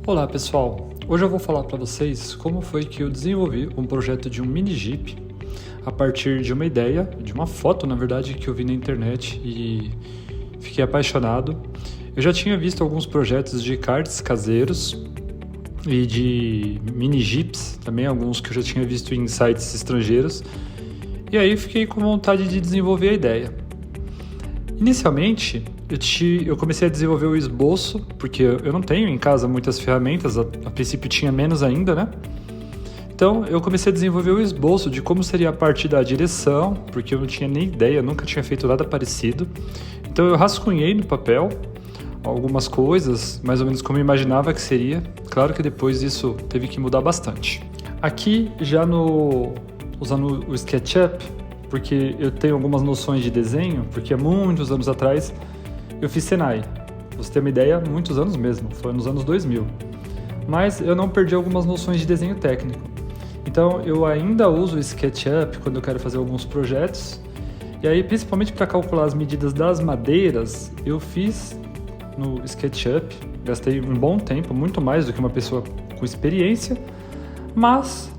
Olá pessoal, hoje eu vou falar para vocês como foi que eu desenvolvi um projeto de um mini Jeep a partir de uma ideia, de uma foto na verdade que eu vi na internet e fiquei apaixonado. Eu já tinha visto alguns projetos de karts caseiros e de mini Jeeps, também alguns que eu já tinha visto em sites estrangeiros, e aí fiquei com vontade de desenvolver a ideia. Inicialmente, eu comecei a desenvolver o esboço, porque eu não tenho em casa muitas ferramentas, a princípio tinha menos ainda, né? Então eu comecei a desenvolver o esboço de como seria a parte da direção, porque eu não tinha nem ideia, nunca tinha feito nada parecido. Então eu rascunhei no papel algumas coisas, mais ou menos como eu imaginava que seria. Claro que depois isso teve que mudar bastante. Aqui já usando o SketchUp, porque eu tenho algumas noções de desenho, porque há muitos anos atrás eu fiz Senai. Pra você ter uma ideia, muitos anos mesmo, foi nos anos 2000. Mas eu não perdi algumas noções de desenho técnico. Então eu ainda uso o SketchUp quando eu quero fazer alguns projetos. E aí, principalmente para calcular as medidas das madeiras, eu fiz no SketchUp. Gastei um bom tempo, muito mais do que uma pessoa com experiência, mas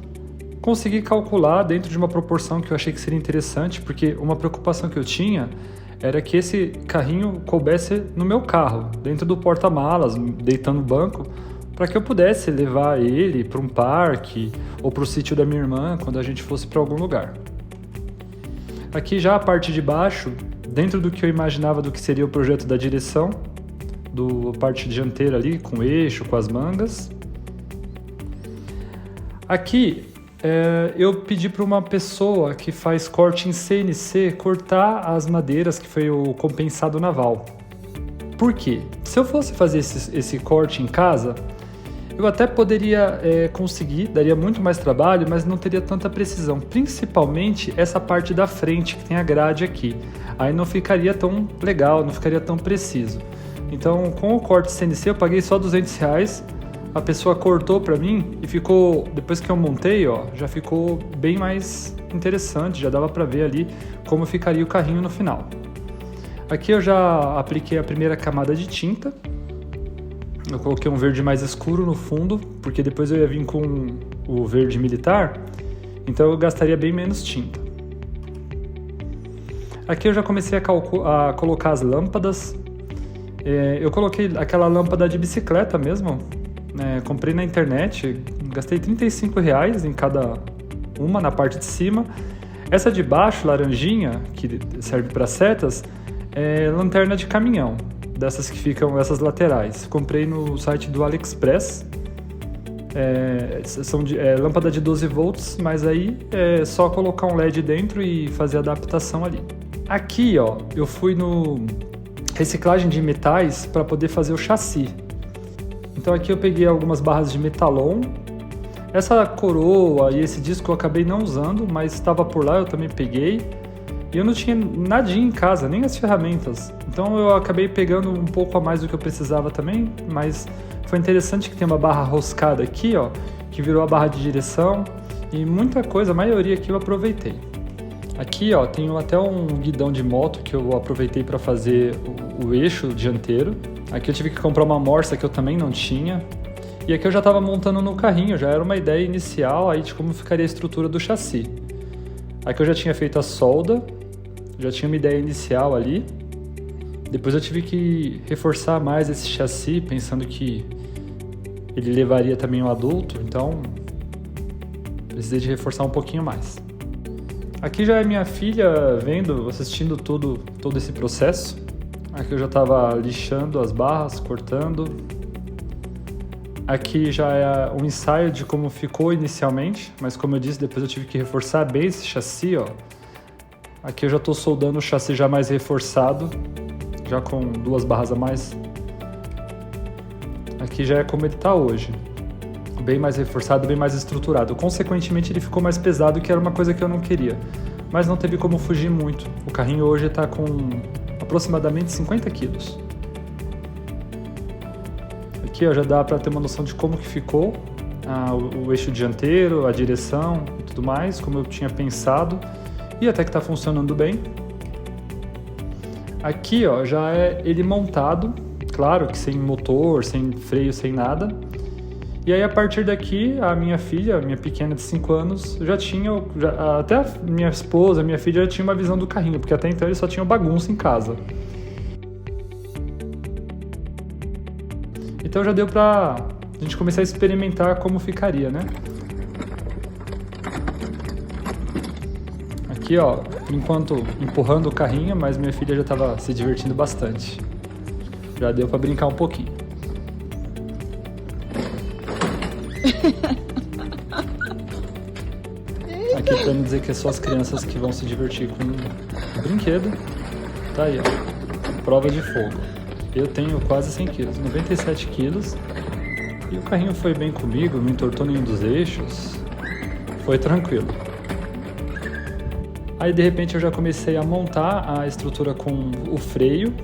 consegui calcular dentro de uma proporção que eu achei que seria interessante, porque uma preocupação que eu tinha era que esse carrinho coubesse no meu carro, dentro do porta-malas, deitando no banco, para que eu pudesse levar ele para um parque ou para o sítio da minha irmã quando a gente fosse para algum lugar. Aqui já a parte de baixo, dentro do que eu imaginava do que seria o projeto da direção, a parte dianteira ali, com eixo, com as mangas. Aqui eu pedi para uma pessoa que faz corte em CNC cortar as madeiras, que foi o compensado naval. Por quê? Se eu fosse fazer esse corte em casa, eu até poderia conseguir, daria muito mais trabalho, mas não teria tanta precisão. Principalmente essa parte da frente, que tem a grade aqui. Aí não ficaria tão legal, não ficaria tão preciso. Então, com o corte CNC, eu paguei só R$200. A pessoa cortou para mim e ficou, depois que eu montei, já ficou bem mais interessante, já dava para ver ali como ficaria o carrinho no final. Aqui eu já apliquei a primeira camada de tinta. Eu coloquei um verde mais escuro no fundo, porque depois eu ia vir com o verde militar, então eu gastaria bem menos tinta. Aqui eu já comecei a colocar as lâmpadas. Eu coloquei aquela lâmpada de bicicleta mesmo. Comprei na internet, gastei R$35 em cada uma na parte de cima. Essa de baixo, laranjinha, que serve para setas, é lanterna de caminhão, dessas que ficam, essas laterais. Comprei no site do AliExpress. São lâmpada de 12 volts, mas aí é só colocar um LED dentro e fazer a adaptação ali. Aqui, eu fui no reciclagem de metais para poder fazer o chassi. Então aqui eu peguei algumas barras de metalon. Essa coroa e esse disco eu acabei não usando, mas estava por lá, eu também peguei. E eu não tinha nadinha em casa, nem as ferramentas. Então eu acabei pegando um pouco a mais do que eu precisava também, mas foi interessante que tem uma barra roscada aqui, que virou a barra de direção. E muita coisa, a maioria aqui eu aproveitei. Aqui, tenho até um guidão de moto que eu aproveitei para fazer o eixo dianteiro. Aqui eu tive que comprar uma morsa que eu também não tinha. E aqui eu já estava montando no carrinho, já era uma ideia inicial aí de como ficaria a estrutura do chassi. Aqui eu já tinha feito a solda, já tinha uma ideia inicial ali. Depois eu tive que reforçar mais esse chassi, pensando que ele levaria também um adulto, então precisei de reforçar um pouquinho mais. Aqui já é minha filha assistindo todo esse processo. Aqui eu já estava lixando as barras, cortando. Aqui já é um ensaio de como ficou inicialmente, mas como eu disse, depois eu tive que reforçar bem esse chassi, Aqui eu já estou soldando o chassi já mais reforçado, já com 2 barras a mais. Aqui já é como ele está hoje. Bem mais reforçado, bem mais estruturado. Consequentemente, ele ficou mais pesado, que era uma coisa que eu não queria. Mas não teve como fugir muito. O carrinho hoje está com aproximadamente 50 quilos. Aqui já dá para ter uma noção de como que ficou o eixo dianteiro, a direção e tudo mais, como eu tinha pensado. E até que está funcionando bem. Aqui já é ele montado, claro que sem motor, sem freio, sem nada. E aí, a partir daqui, a minha filha, a minha pequena de 5 anos, até a minha esposa, a minha filha já tinha uma visão do carrinho, porque até então eles só tinham bagunça em casa. Então já deu pra a gente começar a experimentar como ficaria, né? Aqui, ó, enquanto empurrando o carrinho, mas minha filha já estava se divertindo bastante. Já deu pra brincar um pouquinho. Aqui pra não dizer que é só as crianças que vão se divertir com o brinquedo. Tá aí, ó. Prova de fogo. Eu tenho quase 100 quilos, 97 quilos. E o carrinho foi bem comigo, não entortou nenhum dos eixos. Foi tranquilo. Aí de repente eu já comecei a montar a estrutura com o freio.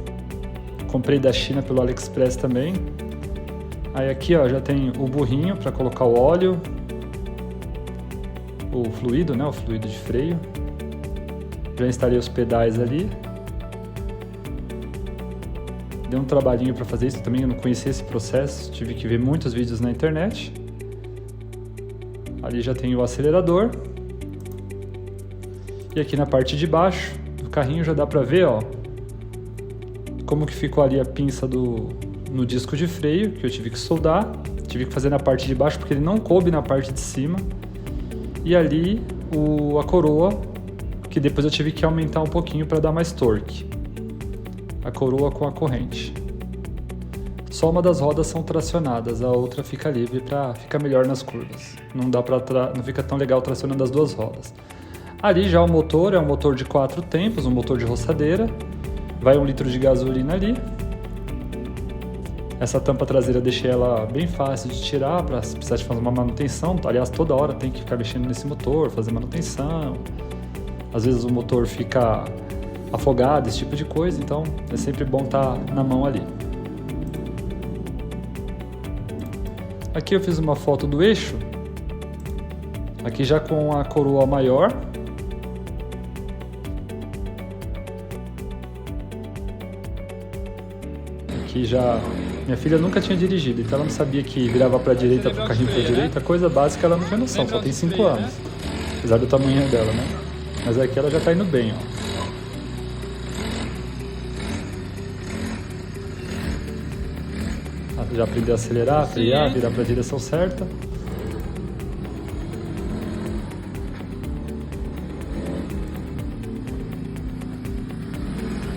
Comprei da China pelo AliExpress também. Aí aqui, ó, já tem o burrinho para colocar o óleo, o fluido, né, o fluido de freio. Já instalei os pedais ali. Deu um trabalhinho para fazer isso também, eu não conhecia esse processo, tive que ver muitos vídeos na internet. Ali já tem o acelerador. E aqui na parte de baixo do carrinho já dá para ver, ó, como que ficou ali a pinça no disco de freio, que eu tive que soldar. Tive que fazer na parte de baixo porque ele não coube na parte de cima. E ali a coroa, que depois eu tive que aumentar um pouquinho para dar mais torque. A coroa com a corrente. Só uma das rodas são tracionadas, a outra fica livre para ficar melhor nas curvas. Não fica tão legal tracionando as duas rodas. Ali já o motor é um motor de 4 tempos, um motor de roçadeira. Vai 1 litro de gasolina ali. Essa tampa traseira eu deixei ela bem fácil de tirar para se precisar de fazer uma manutenção. Aliás, toda hora tem que ficar mexendo nesse motor, fazer manutenção. Às vezes o motor fica afogado, esse tipo de coisa, então é sempre bom estar na mão ali. Aqui eu fiz uma foto do eixo, aqui já com a coroa maior. Aqui já, minha filha nunca tinha dirigido, então ela não sabia que virava para a direita, para o carrinho para a direita, coisa básica ela não tinha noção, só tem 5 anos, apesar do tamanho dela, né? Mas aqui ela já está indo bem, ó. Já aprendeu a acelerar, frear, virar para a direção certa.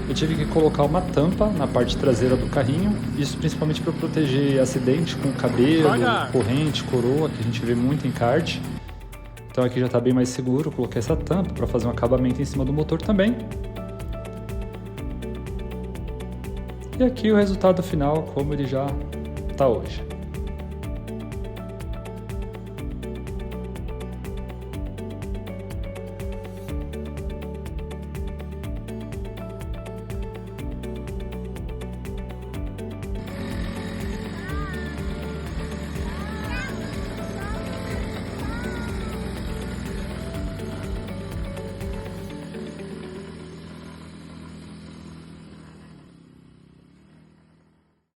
Eu tive que colocar uma tampa na parte traseira do carrinho, isso principalmente para proteger acidente com cabelo, corrente, coroa, que a gente vê muito em kart. Então aqui já está bem mais seguro, coloquei essa tampa para fazer um acabamento em cima do motor também. E aqui o resultado final, como ele já está hoje.